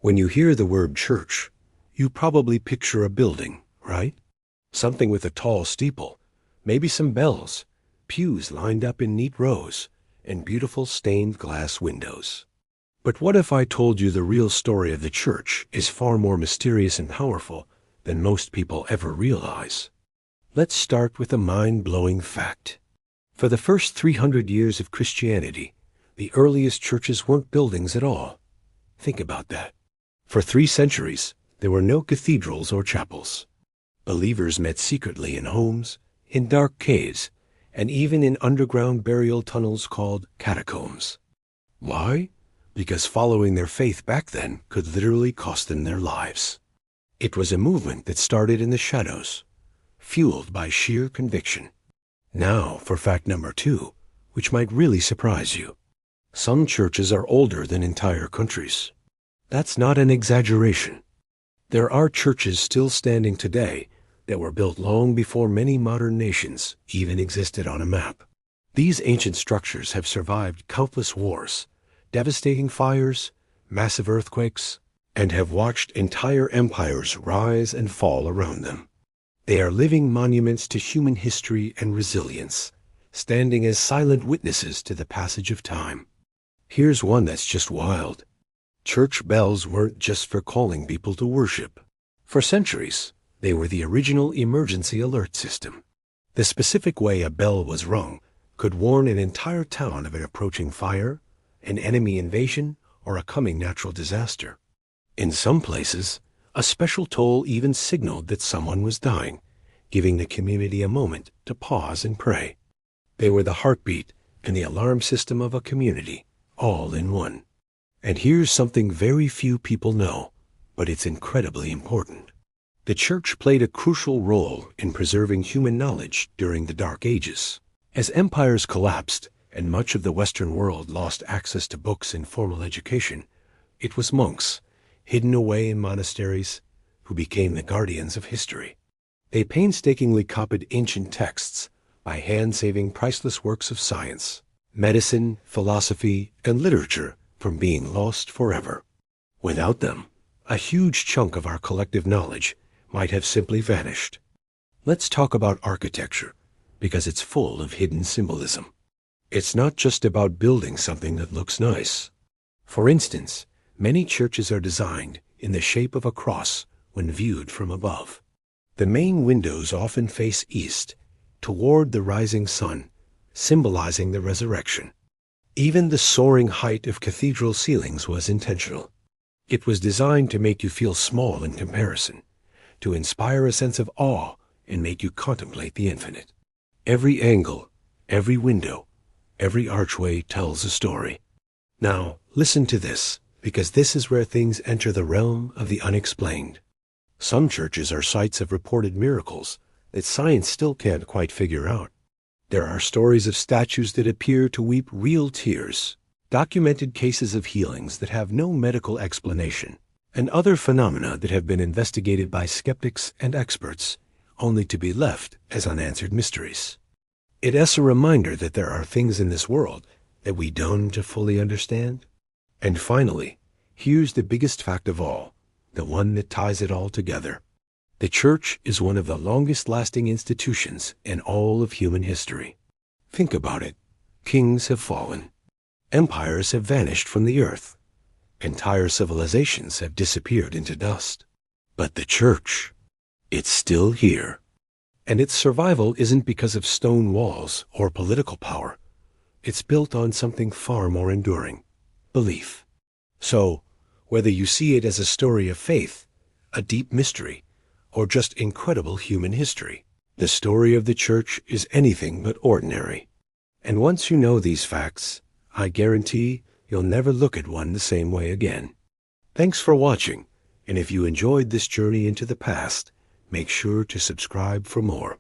When you hear the word church, you probably picture a building, right? Something with a tall steeple, maybe some bells, pews lined up in neat rows, and beautiful stained glass windows. But what if I told you the real story of the church is far more mysterious and powerful than most people ever realize? Let's start with a mind-blowing fact. For the first 300 years of Christianity, the earliest churches weren't buildings at all. Think about that. For 3 centuries, there were no cathedrals or chapels. Believers met secretly in homes, in dark caves, and even in underground burial tunnels called catacombs. Why? Because following their faith back then could literally cost them their lives. It was a movement that started in the shadows, fueled by sheer conviction. Now for fact number 2, which might really surprise you. Some churches are older than entire countries. That's not an exaggeration. There are churches still standing today that were built long before many modern nations even existed on a map. These ancient structures have survived countless wars, devastating fires, massive earthquakes, and have watched entire empires rise and fall around them. They are living monuments to human history and resilience, standing as silent witnesses to the passage of time. Here's one that's just wild. Church bells weren't just for calling people to worship. For centuries, they were the original emergency alert system. The specific way a bell was rung could warn an entire town of an approaching fire, an enemy invasion, or a coming natural disaster. In some places, a special toll even signaled that someone was dying, giving the community a moment to pause and pray. They were the heartbeat and the alarm system of a community, all in one. And here's something very few people know, but it's incredibly important. The church played a crucial role in preserving human knowledge during the Dark Ages. As empires collapsed and much of the Western world lost access to books and formal education, it was monks, hidden away in monasteries, who became the guardians of history. They painstakingly copied ancient texts by hand-saving priceless works of science, medicine, philosophy, and literature from being lost forever. Without them, a huge chunk of our collective knowledge might have simply vanished. Let's talk about architecture, because it's full of hidden symbolism. It's not just about building something that looks nice. For instance, many churches are designed in the shape of a cross when viewed from above. The main windows often face east, toward the rising sun, symbolizing the resurrection. Even the soaring height of cathedral ceilings was intentional. It was designed to make you feel small in comparison, to inspire a sense of awe and make you contemplate the infinite. Every angle, every window, every archway tells a story. Now, listen to this, because this is where things enter the realm of the unexplained. Some churches are sites of reported miracles that science still can't quite figure out. There are stories of statues that appear to weep real tears, documented cases of healings that have no medical explanation, and other phenomena that have been investigated by skeptics and experts, only to be left as unanswered mysteries. It's a reminder that there are things in this world that we don't fully understand. And finally, here's the biggest fact of all, the one that ties it all together. The church is one of the longest-lasting institutions in all of human history. Think about it. Kings have fallen. Empires have vanished from the earth. Entire civilizations have disappeared into dust. But the church, it's still here. And its survival isn't because of stone walls or political power. It's built on something far more enduring: belief. So, whether you see it as a story of faith, a deep mystery, or just incredible human history, the story of the church is anything but ordinary. And once you know these facts, I guarantee you'll never look at one the same way again. Thanks for watching, and if you enjoyed this journey into the past, make sure to subscribe for more.